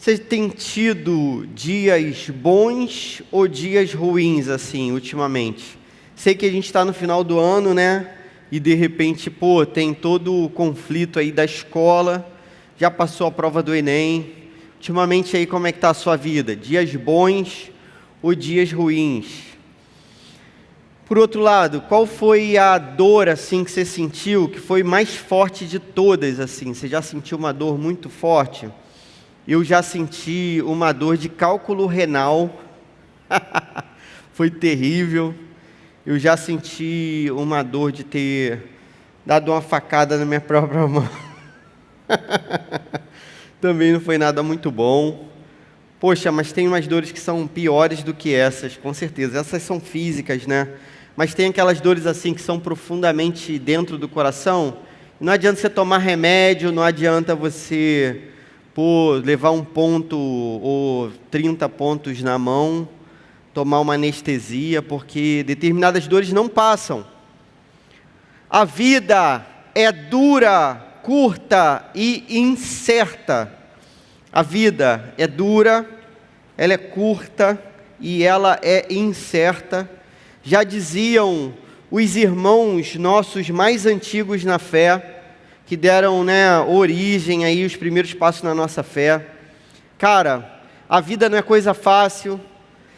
Você tem tido dias bons ou dias ruins, assim, ultimamente? Sei que a gente está no final do ano, né? E de repente, tem todo o conflito aí da escola, já passou a prova do Enem. Ultimamente aí, como é que está a sua vida? Dias bons ou dias ruins? Por outro lado, qual foi a dor, assim, que você sentiu, que foi mais forte de todas, assim? Você já sentiu uma dor muito forte? Eu já senti uma dor de cálculo renal, foi terrível. Eu já senti uma dor de ter dado uma facada na minha própria mão. Também não foi nada muito bom. Poxa, mas tem umas dores que são piores do que essas, com certeza. Essas são físicas, né? Mas tem aquelas dores assim que são profundamente dentro do coração. Não adianta você tomar remédio, não adianta você levar 1 ponto ou 30 pontos na mão, tomar uma anestesia, porque determinadas dores não passam. A vida é dura, curta e incerta. A vida é dura, ela é curta e ela é incerta. Já diziam os irmãos nossos mais antigos na fé, que deram, origem aí, os primeiros passos na nossa fé. Cara, a vida não é coisa fácil.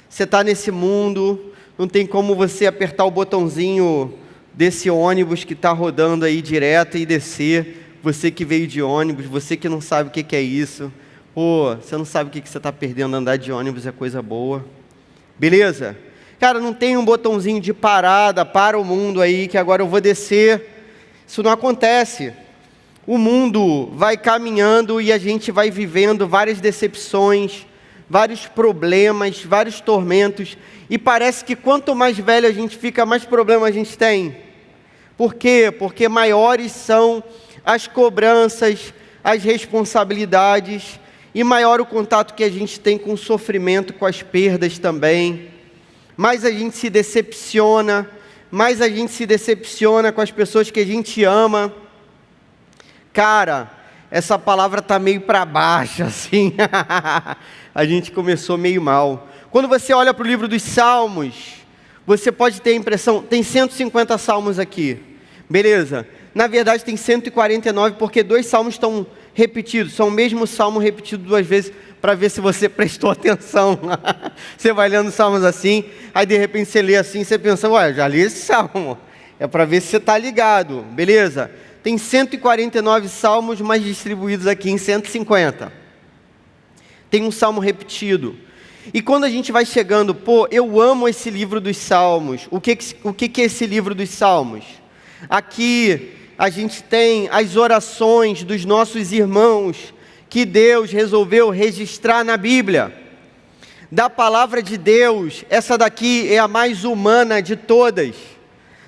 Você está nesse mundo, não tem como você apertar o botãozinho desse ônibus que está rodando aí direto e descer. Você que veio de ônibus, você que não sabe o que é isso. Você não sabe o que você está perdendo. Andar de ônibus é coisa boa. Beleza? Cara, não tem um botãozinho de parada para o mundo aí, que agora eu vou descer. Isso não acontece. O mundo vai caminhando e a gente vai vivendo várias decepções, vários problemas, vários tormentos. E parece que quanto mais velho a gente fica, mais problema a gente tem. Por quê? Porque maiores são as cobranças, as responsabilidades, e maior o contato que a gente tem com o sofrimento, com as perdas também. Mais a gente se decepciona, mais a gente se decepciona com as pessoas que a gente ama. Cara, essa palavra está meio para baixo, assim. A gente começou meio mal. Quando você olha para o livro dos Salmos, você pode ter a impressão, tem 150 salmos aqui. Beleza. Na verdade tem 149, porque 2 salmos estão repetidos. São o mesmo salmo repetido 2 vezes, para ver se você prestou atenção. Você vai lendo salmos assim, aí de repente você lê assim, você pensa, eu já li esse salmo. É para ver se você está ligado. Beleza? Tem 149 salmos, mas distribuídos aqui em 150. Tem um salmo repetido. E quando a gente vai chegando, eu amo esse livro dos Salmos. O que é esse livro dos Salmos? Aqui a gente tem as orações dos nossos irmãos, que Deus resolveu registrar na Bíblia. Da palavra de Deus, essa daqui é a mais humana de todas.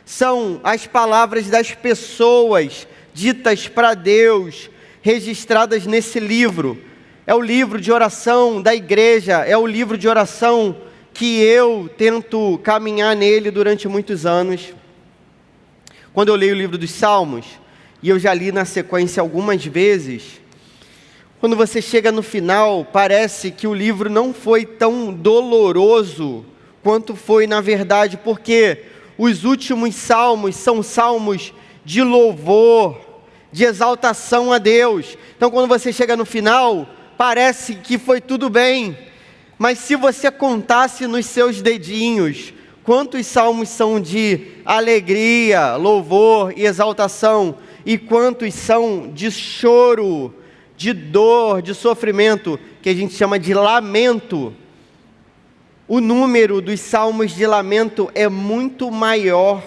São as palavras das pessoas ditas para Deus, registradas nesse livro. É o livro de oração da igreja, é o livro de oração que eu tento caminhar nele durante muitos anos. Quando eu leio o livro dos Salmos, e eu já li na sequência algumas vezes, quando você chega no final, parece que o livro não foi tão doloroso quanto foi na verdade, porque os últimos salmos são salmos de louvor, de exaltação a Deus. Então quando você chega no final, parece que foi tudo bem, mas se você contasse nos seus dedinhos, quantos salmos são de alegria, louvor e exaltação, e quantos são de choro, de dor, de sofrimento, que a gente chama de lamento. O número dos salmos de lamento é muito maior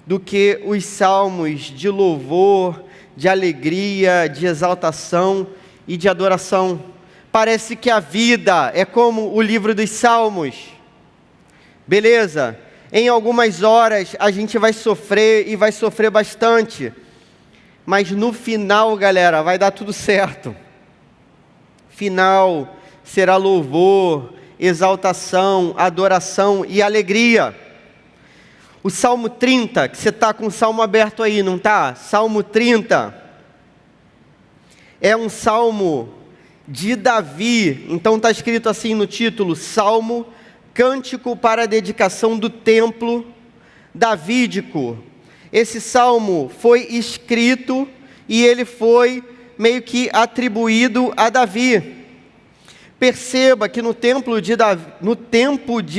do que os salmos de louvor, de alegria, de exaltação e de adoração. Parece que a vida é como o livro dos Salmos. Beleza? Em algumas horas a gente vai sofrer e vai sofrer bastante. Mas no final, galera, vai dar tudo certo. Final será louvor, exaltação, adoração e alegria. O Salmo 30, que você está com o Salmo aberto aí, não está? Salmo 30 é um salmo de Davi. Então está escrito assim no título: Salmo, Cântico para a dedicação do templo davídico. Esse salmo foi escrito e ele foi meio que atribuído a Davi. Perceba que no tempo de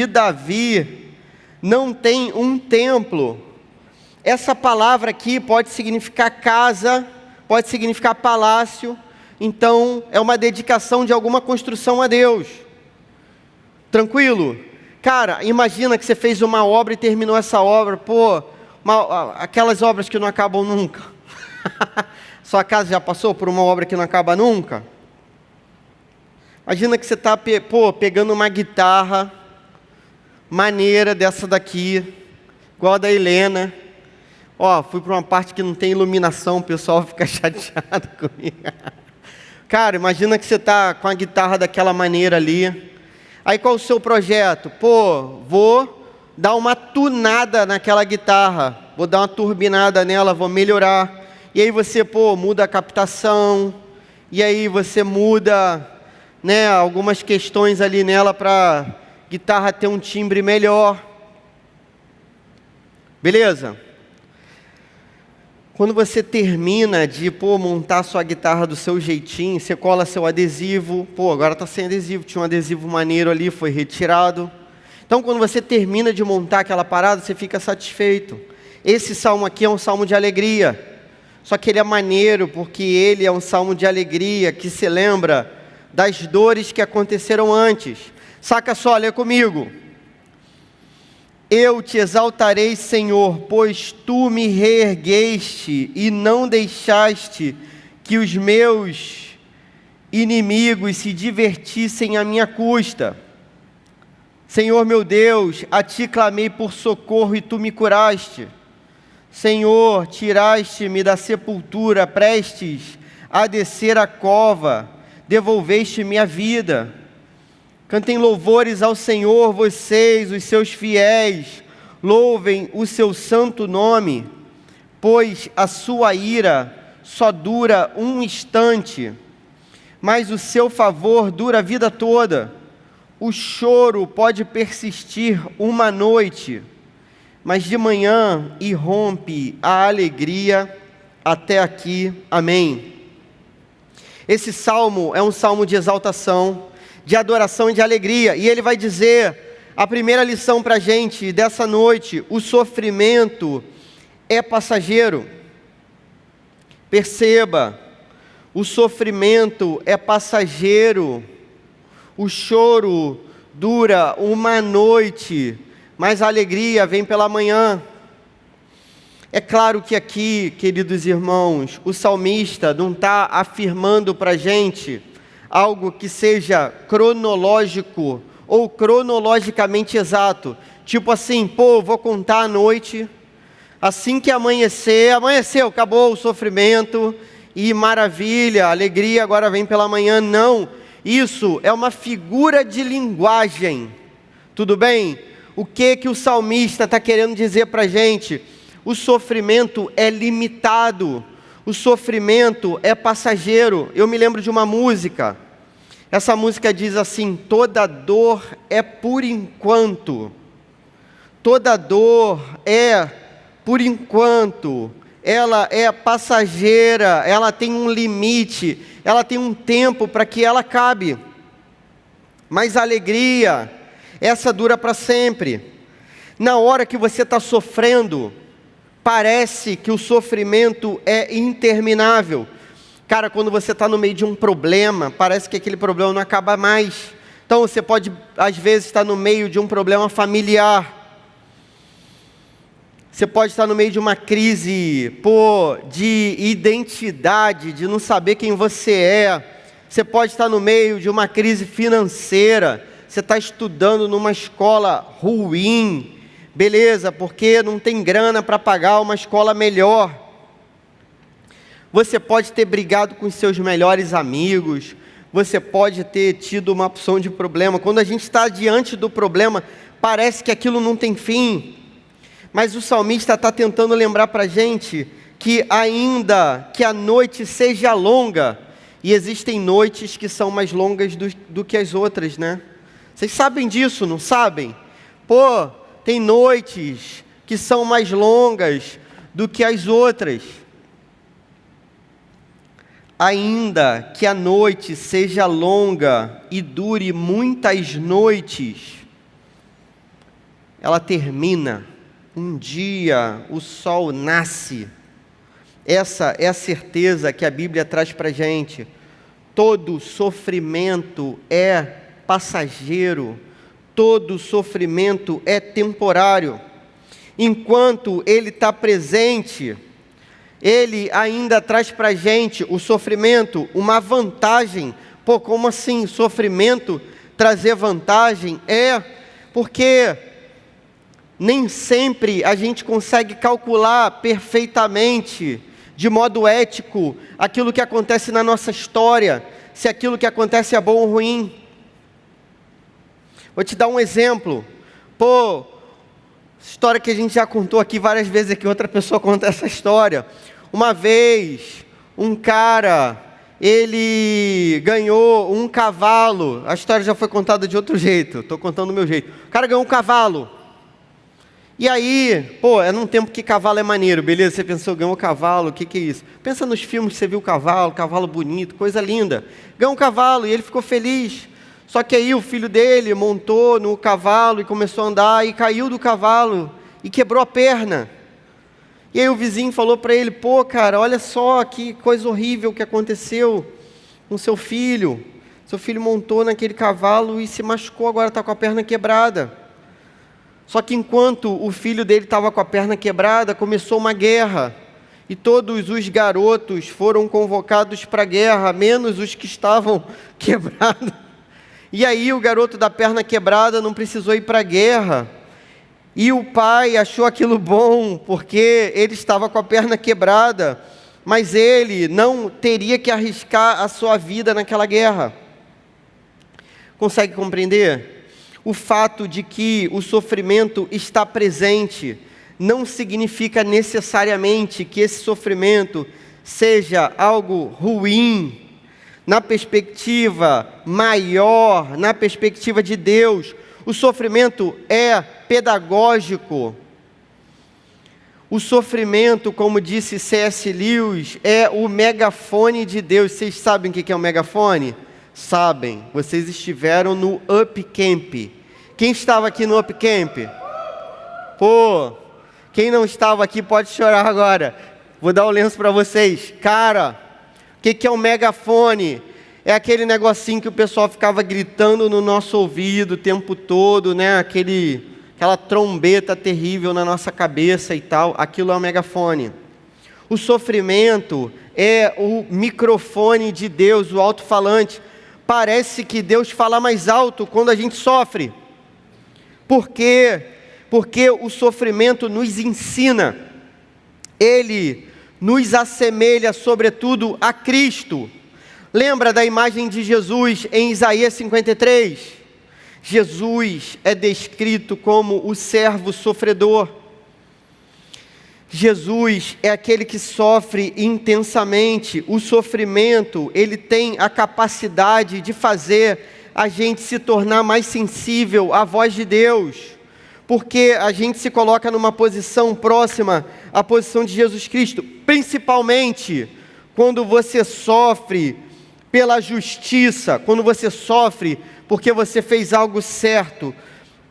Davi não tem um templo. Essa palavra aqui pode significar casa, pode significar palácio. Então é uma dedicação de alguma construção a Deus. Tranquilo? Cara, imagina que você fez uma obra e terminou essa obra. Pô, aquelas obras que não acabam nunca. Sua casa já passou por uma obra que não acaba nunca? Imagina que você está pegando uma guitarra maneira dessa daqui, igual a da Helena. Fui para uma parte que não tem iluminação, o pessoal fica chateado comigo. Cara, imagina que você está com a guitarra daquela maneira ali. Aí qual o seu projeto? Vou dar uma tunada naquela guitarra, vou dar uma turbinada nela, vou melhorar. E aí você, muda a captação, e aí você muda, algumas questões ali nela para a guitarra ter um timbre melhor. Beleza? Quando você termina de montar sua guitarra do seu jeitinho, você cola seu adesivo. Agora está sem adesivo, tinha um adesivo maneiro ali, foi retirado. Então quando você termina de montar aquela parada, você fica satisfeito. Esse salmo aqui é um salmo de alegria. Só que ele é maneiro porque ele é um salmo de alegria que se lembra das dores que aconteceram antes. Saca só, lê comigo. Eu te exaltarei, Senhor, pois tu me reergueste e não deixaste que os meus inimigos se divertissem à minha custa. Senhor meu Deus, a ti clamei por socorro e tu me curaste. Senhor, tiraste-me da sepultura, prestes a descer a cova, devolveste-me a vida. Cantem louvores ao Senhor, vocês, os seus fiéis, louvem o seu santo nome, pois a sua ira só dura um instante, mas o seu favor dura a vida toda. O choro pode persistir uma noite, mas de manhã irrompe a alegria. Até aqui, amém. Esse salmo é um salmo de exaltação, de adoração e de alegria, e ele vai dizer, a primeira lição para a gente dessa noite: o sofrimento é passageiro. Perceba, o sofrimento é passageiro, o choro dura uma noite, mas a alegria vem pela manhã. É claro que aqui, queridos irmãos, o salmista não está afirmando para a gente algo que seja cronológico ou cronologicamente exato. Tipo assim, vou contar a noite, assim que amanheceu, acabou o sofrimento, e maravilha, alegria agora vem pela manhã. Não, isso é uma figura de linguagem, tudo bem? O que o salmista está querendo dizer para a gente? O sofrimento é limitado, o sofrimento é passageiro. Eu me lembro de uma música, essa música diz assim: toda dor é por enquanto, toda dor é por enquanto, ela é passageira, ela tem um limite, ela tem um tempo para que ela acabe, mas a alegria, essa dura para sempre. Na hora que você está sofrendo, parece que o sofrimento é interminável. Cara, quando você está no meio de um problema, parece que aquele problema não acaba mais. Então você pode, às vezes, estar no meio de um problema familiar. Você pode estar no meio de uma crise, de identidade, de não saber quem você é. Você pode estar no meio de uma crise financeira. Você está estudando numa escola ruim, beleza, porque não tem grana para pagar uma escola melhor. Você pode ter brigado com seus melhores amigos, você pode ter tido uma opção de problema. Quando a gente está diante do problema, parece que aquilo não tem fim. Mas o salmista está tentando lembrar para a gente que ainda que a noite seja longa, E existem noites que são mais longas do que as outras, né? Vocês sabem disso, não sabem? Pô, tem noites que são mais longas do que as outras. Ainda que a noite seja longa e dure muitas noites, ela termina. Um dia o sol nasce. Essa é a certeza que a Bíblia traz para a gente. Todo sofrimento é passageiro, todo sofrimento é temporário. Enquanto ele está presente, ele ainda traz para a gente o sofrimento, uma vantagem. Pô, como assim sofrimento trazer vantagem? Porque nem sempre a gente consegue calcular perfeitamente, de modo ético, aquilo que acontece na nossa história, se aquilo que acontece é bom ou ruim. Vou te dar um exemplo. Pô, história que a gente já contou aqui várias vezes, que outra pessoa conta essa história. Uma vez, um cara, ele ganhou um cavalo. A história já foi contada de outro jeito, estou contando do meu jeito. O cara ganhou um cavalo. E aí, pô, é num tempo que cavalo é maneiro, beleza? Você pensou, ganhou um cavalo, o que é isso? Pensa nos filmes que você viu o cavalo bonito, coisa linda. Ganhou um cavalo e ele ficou feliz. Só que aí o filho dele montou no cavalo e começou a andar e caiu do cavalo e quebrou a perna. E aí o vizinho falou para ele, pô, cara, olha só que coisa horrível que aconteceu com seu filho. Seu filho montou naquele cavalo e se machucou, agora está com a perna quebrada. Só que enquanto o filho dele estava com a perna quebrada, começou uma guerra. E todos os garotos foram convocados para a guerra, menos os que estavam quebrados. E aí o garoto da perna quebrada não precisou ir para a guerra. E o pai achou aquilo bom, porque ele estava com a perna quebrada, mas ele não teria que arriscar a sua vida naquela guerra. Consegue compreender? O fato de que o sofrimento está presente não significa necessariamente que esse sofrimento seja algo ruim. Na perspectiva maior, na perspectiva de Deus, o sofrimento é pedagógico. O sofrimento, como disse C.S. Lewis, é o megafone de Deus. Vocês sabem o que é um megafone? Sabem, vocês estiveram no Up Camp. Quem estava aqui no Up Camp? Pô, quem não estava aqui pode chorar agora. Vou dar o lenço para vocês. Cara, o que é um megafone? É aquele negocinho que o pessoal ficava gritando no nosso ouvido o tempo todo, né? Aquela trombeta terrível na nossa cabeça e tal. Aquilo é um megafone. O sofrimento é o microfone de Deus, o alto-falante. Parece que Deus fala mais alto quando a gente sofre. Por quê? Porque o sofrimento nos ensina. Ele nos assemelha, sobretudo, a Cristo. Lembra da imagem de Jesus em Isaías 53? Jesus é descrito como o servo sofredor. Jesus é aquele que sofre intensamente. O sofrimento, ele tem a capacidade de fazer a gente se tornar mais sensível à voz de Deus, porque a gente se coloca numa posição próxima à posição de Jesus Cristo, principalmente quando você sofre pela justiça, quando você sofre porque você fez algo certo,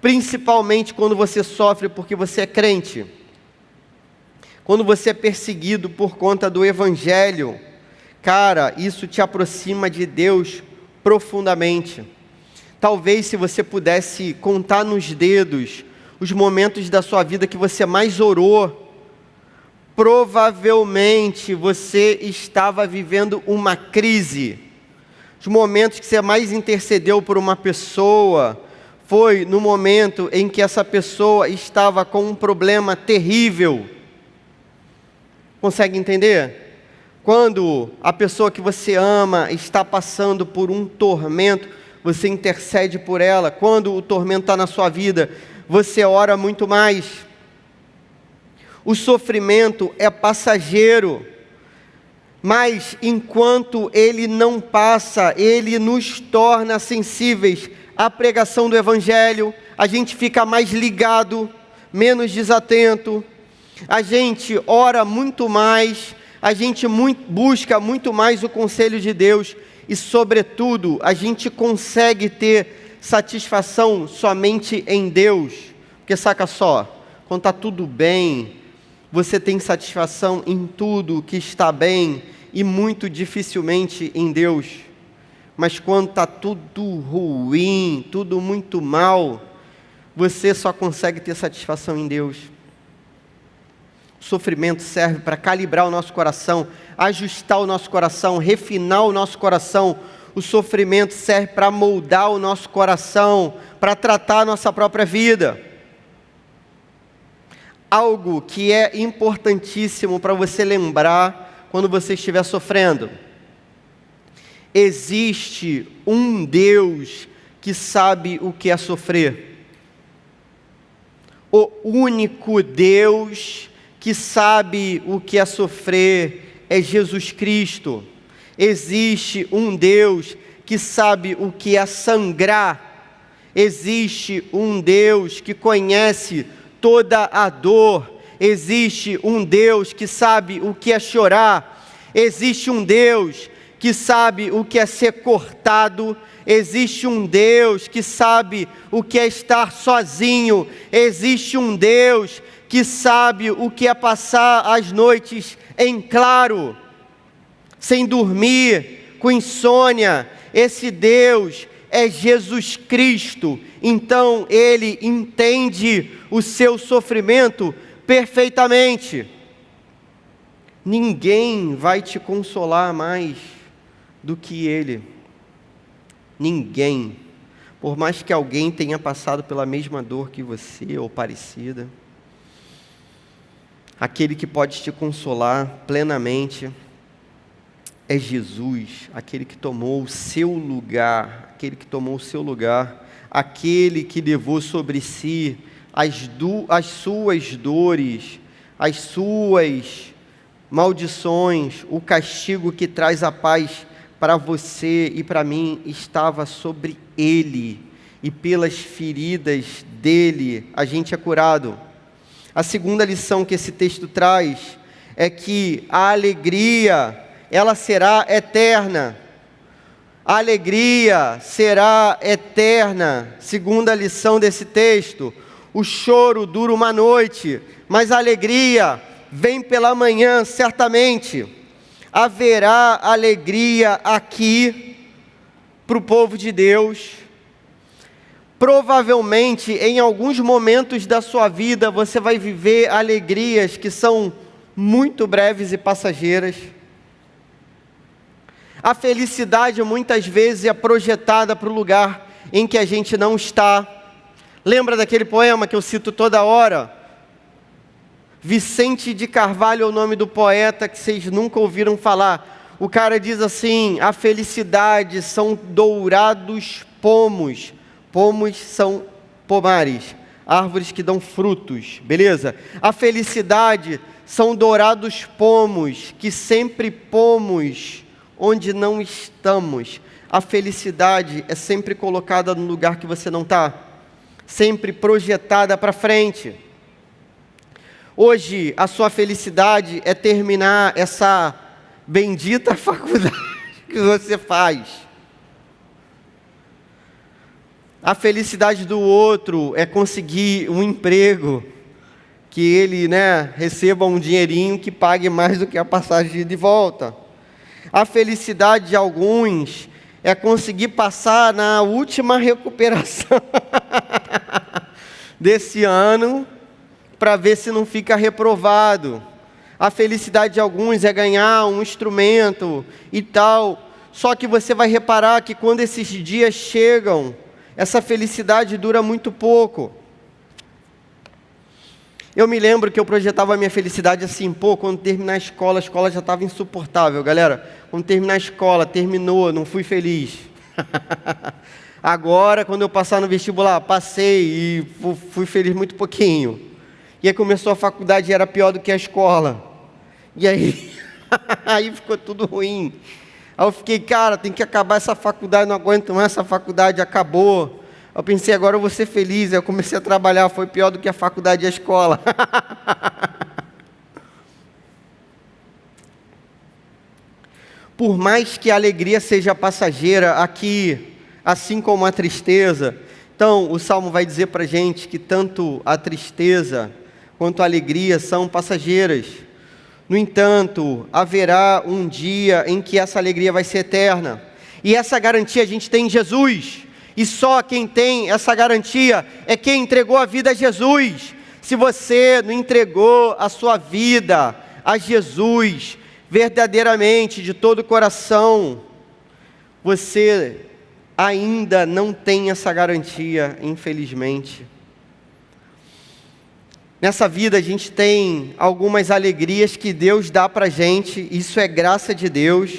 principalmente quando você sofre porque você é crente. Quando você é perseguido por conta do Evangelho, cara, isso te aproxima de Deus profundamente. Talvez se você pudesse contar nos dedos os momentos da sua vida que você mais orou, provavelmente você estava vivendo uma crise. Os momentos que você mais intercedeu por uma pessoa, foi no momento em que essa pessoa estava com um problema terrível. Consegue entender? Quando a pessoa que você ama está passando por um tormento, você intercede por ela. Quando o tormento está na sua vida, você ora muito mais. O sofrimento é passageiro. Mas enquanto ele não passa, ele nos torna sensíveis à pregação do Evangelho, a gente fica mais ligado, menos desatento, a gente ora muito mais, a gente busca muito mais o conselho de Deus e, sobretudo, a gente consegue ter satisfação somente em Deus. Porque saca só, quando está tudo bem, você tem satisfação em tudo que está bem e muito dificilmente em Deus. Mas quando está tudo ruim, tudo muito mal, você só consegue ter satisfação em Deus. O sofrimento serve para calibrar o nosso coração, ajustar o nosso coração, refinar o nosso coração. O sofrimento serve para moldar o nosso coração, para tratar a nossa própria vida. Algo que é importantíssimo para você lembrar quando você estiver sofrendo. Existe um Deus que sabe o que é sofrer. O único Deus que sabe o que é sofrer é Jesus Cristo. Existe um Deus que sabe o que é sangrar. Existe um Deus que conhece toda a dor. Existe um Deus que sabe o que é chorar. Existe um Deus que sabe o que é ser cortado. Existe um Deus que sabe o que é estar sozinho. Existe um Deus que sabe o que é passar as noites em claro, sem dormir, com insônia. Esse Deus é Jesus Cristo. Então Ele entende o seu sofrimento perfeitamente. Ninguém vai te consolar mais do que Ele. Ninguém. Por mais que alguém tenha passado pela mesma dor que você ou parecida, aquele que pode te consolar plenamente é Jesus, aquele que tomou o seu lugar, aquele que levou sobre si as suas dores, as suas maldições, o castigo que traz a paz para você e para mim estava sobre Ele, e pelas feridas dele a gente é curado. A segunda lição que esse texto traz é que a alegria, ela será eterna. A alegria será eterna. Segunda lição desse texto: o choro dura uma noite, mas a alegria vem pela manhã, certamente. Haverá alegria aqui para o povo de Deus. Provavelmente, em alguns momentos da sua vida, você vai viver alegrias que são muito breves e passageiras. A felicidade muitas vezes é projetada para o lugar em que a gente não está. Lembra daquele poema que eu cito toda hora? Vicente de Carvalho é o nome do poeta que vocês nunca ouviram falar. O cara diz assim: a felicidade são dourados pomos. Pomos são pomares, árvores que dão frutos, beleza? A felicidade são dourados pomos, que sempre pomos onde não estamos. A felicidade é sempre colocada no lugar que você não está, sempre projetada para frente. Hoje, a sua felicidade é terminar essa bendita faculdade que você faz. A felicidade do outro é conseguir um emprego, que ele, receba um dinheirinho que pague mais do que a passagem de volta. A felicidade de alguns é conseguir passar na última recuperação desse ano, para ver se não fica reprovado. A felicidade de alguns é ganhar um instrumento e tal. Só que você vai reparar que quando esses dias chegam, essa felicidade dura muito pouco. Eu me lembro que eu projetava a minha felicidade assim: quando terminar a escola já estava insuportável, galera. Quando terminar a escola, terminou, não fui feliz. Agora, quando eu passar no vestibular, passei e fui feliz muito pouquinho. E aí começou a faculdade e era pior do que a escola. E aí, Aí ficou tudo ruim. Aí eu fiquei, cara, tem que acabar essa faculdade, não aguento mais, essa faculdade acabou. Eu pensei, agora eu vou ser feliz. Aí eu comecei a trabalhar, foi pior do que a faculdade e a escola. Por mais que a alegria seja passageira aqui, assim como a tristeza, então o Salmo vai dizer para a gente que tanto a tristeza quanto a alegria são passageiras. No entanto, haverá um dia em que essa alegria vai ser eterna. E essa garantia a gente tem em Jesus. E só quem tem essa garantia é quem entregou a vida a Jesus. Se você não entregou a sua vida a Jesus, verdadeiramente, de todo o coração, você ainda não tem essa garantia, infelizmente. Nessa vida a gente tem algumas alegrias que Deus dá para a gente, isso é graça de Deus,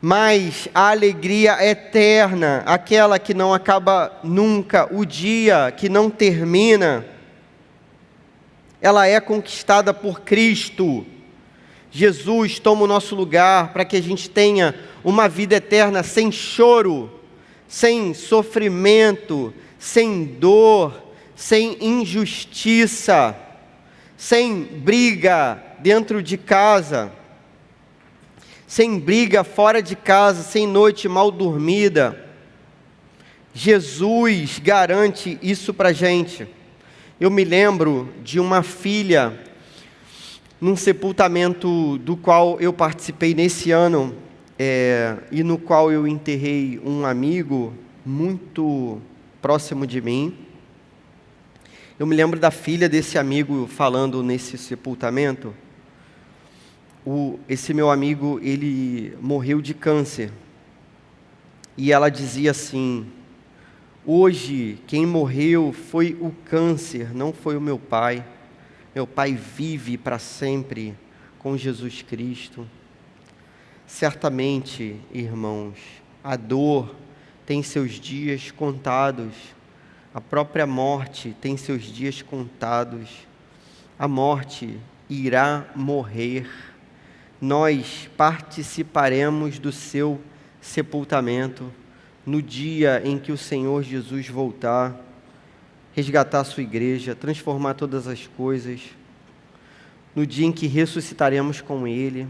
mas a alegria eterna, aquela que não acaba nunca, o dia que não termina, ela é conquistada por Cristo. Jesus toma o nosso lugar para que a gente tenha uma vida eterna sem choro, sem sofrimento, sem dor, sem injustiça, sem briga dentro de casa, sem briga fora de casa, sem noite mal dormida. Jesus garante isso para a gente. Eu me lembro de uma filha, num sepultamento do qual eu participei nesse ano, e no qual eu enterrei um amigo muito próximo de mim. Eu me lembro da filha desse amigo falando nesse sepultamento. Esse meu amigo, ele morreu de câncer. E ela dizia assim: hoje quem morreu foi o câncer, não foi o meu pai. Meu pai vive para sempre com Jesus Cristo. Certamente, irmãos, a dor tem seus dias contados. A própria morte tem seus dias contados. A morte irá morrer. Nós participaremos do seu sepultamento no dia em que o Senhor Jesus voltar, resgatar a sua igreja, transformar todas as coisas. No dia em que ressuscitaremos com Ele,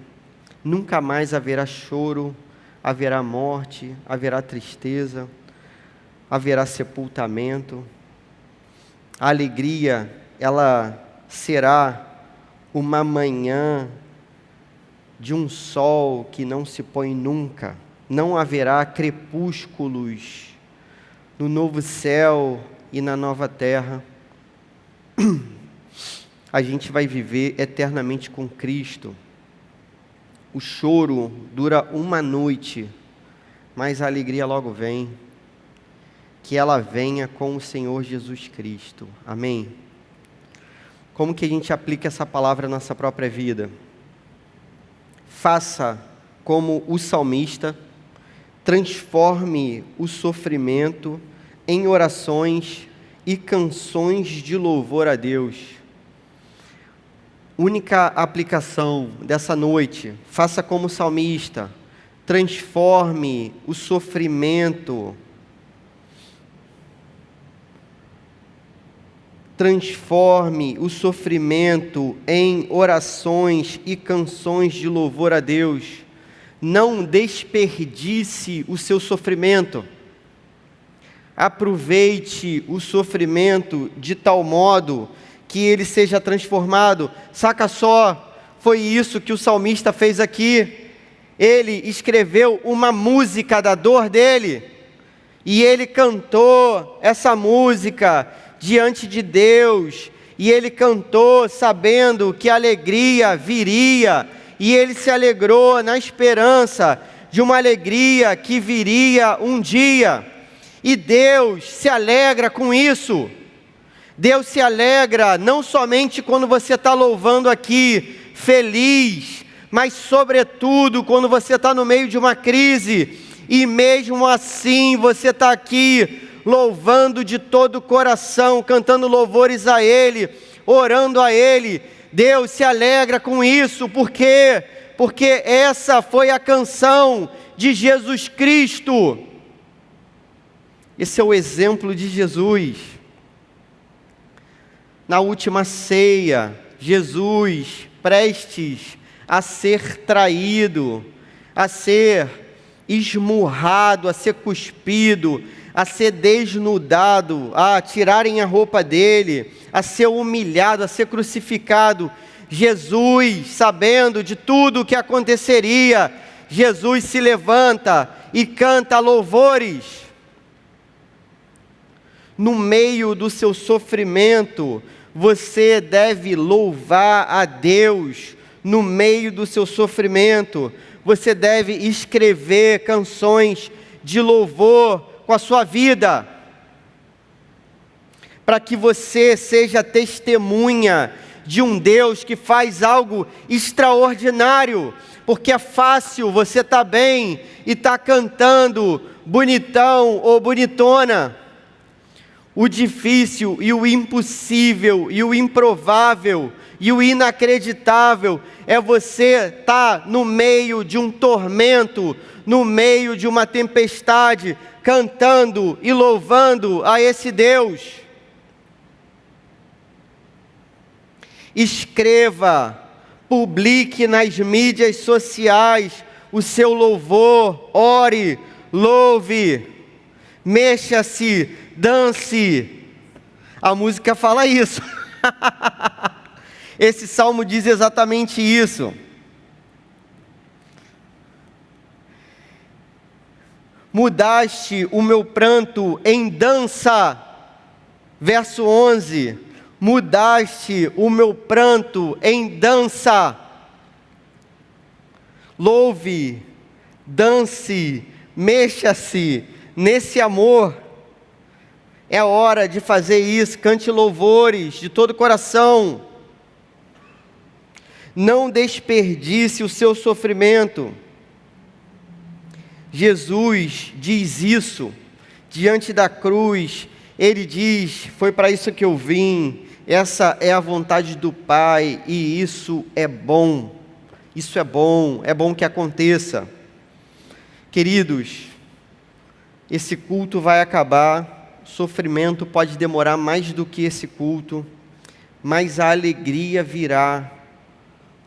nunca mais haverá choro, haverá morte, haverá tristeza, haverá sepultamento. A alegria, ela será uma manhã de um sol que não se põe nunca. Não haverá crepúsculos no novo céu e na nova terra. A gente vai viver eternamente com Cristo. O choro dura uma noite, mas a alegria logo vem. Que ela venha com o Senhor Jesus Cristo. Amém? Como que a gente aplica essa palavra na nossa própria vida? Faça como o salmista, transforme o sofrimento em orações e canções de louvor a Deus. Única aplicação dessa noite, faça como o salmista, transforme o sofrimento, em orações e canções de louvor a Deus. Não desperdice o seu sofrimento. Aproveite o sofrimento de tal modo que ele seja transformado. Saca só, foi isso que o salmista fez aqui. Ele escreveu uma música da dor dele, e ele cantou essa música diante de Deus, e ele cantou sabendo que a alegria viria, e ele se alegrou na esperança de uma alegria que viria um dia, e Deus se alegra com isso. Deus se alegra não somente quando você está louvando aqui, feliz, mas sobretudo quando você está no meio de uma crise, e mesmo assim você está aqui louvando de todo o coração, cantando louvores a Ele, orando a Ele. Deus se alegra com isso, por quê? Porque essa foi a canção de Jesus Cristo. Esse é o exemplo de Jesus. Na última ceia, Jesus, prestes a ser traído, a ser esmurrado, a ser cuspido, a ser desnudado, a tirarem a roupa dele, a ser humilhado, a ser crucificado. Jesus, sabendo de tudo o que aconteceria, Jesus se levanta e canta louvores. No meio do seu sofrimento, você deve louvar a Deus. No meio do seu sofrimento, você deve escrever canções de louvor com a sua vida, para que você seja testemunha de um Deus que faz algo extraordinário, porque é fácil você estar bem e estar cantando bonitão ou bonitona. O difícil e o impossível e o improvável e o inacreditável é você estar no meio de um tormento, no meio de uma tempestade, cantando e louvando a esse Deus. Escreva, publique nas mídias sociais o seu louvor, ore, louve, mexa-se, dance. A música fala isso. Esse salmo diz exatamente isso. Mudaste o meu pranto em dança. Verso 11. Mudaste o meu pranto em dança. Louve, dance, mexa-se nesse amor. É hora de fazer isso, cante louvores de todo o coração. Não desperdice o seu sofrimento. Jesus diz isso diante da cruz. Ele diz: foi para isso que eu vim, essa é a vontade do Pai, e isso é bom. Isso é bom que aconteça. Queridos, esse culto vai acabar, sofrimento pode demorar mais do que esse culto, mas a alegria virá.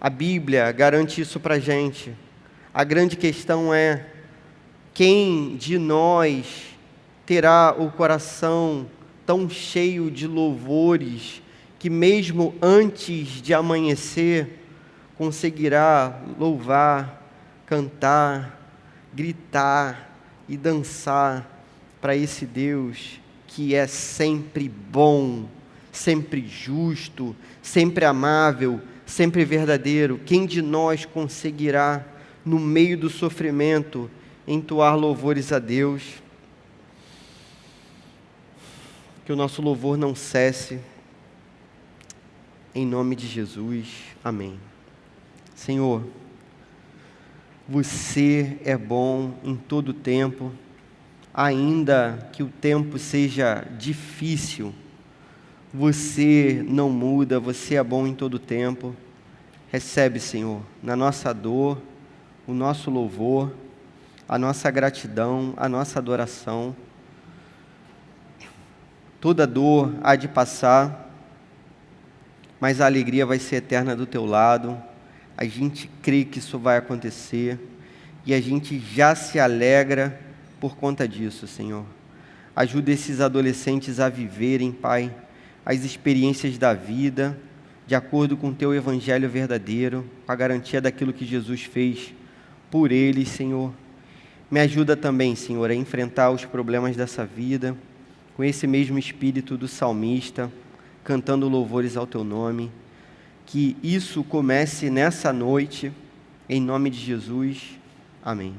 A Bíblia garante isso para a gente. A grande questão é: quem de nós terá o coração tão cheio de louvores, que mesmo antes de amanhecer, conseguirá louvar, cantar, gritar e dançar para esse Deus que é sempre bom, sempre justo, sempre amável, sempre verdadeiro? Quem de nós conseguirá, no meio do sofrimento, entoar louvores a Deus? Que o nosso louvor não cesse, em nome de Jesus, amém. Senhor, você é bom em todo tempo, ainda que o tempo seja difícil, você não muda, você é bom em todo tempo. Recebe, Senhor, na nossa dor, o nosso louvor, a nossa gratidão, a nossa adoração. Toda dor há de passar, mas a alegria vai ser eterna do teu lado. A gente crê que isso vai acontecer e a gente já se alegra por conta disso, Senhor. Ajuda esses adolescentes a viverem, Pai, as experiências da vida de acordo com o teu evangelho verdadeiro, com a garantia daquilo que Jesus fez por eles, Senhor. Me ajuda também, Senhor, a enfrentar os problemas dessa vida com esse mesmo espírito do salmista, cantando louvores ao teu nome. Que isso comece nessa noite, em nome de Jesus. Amém.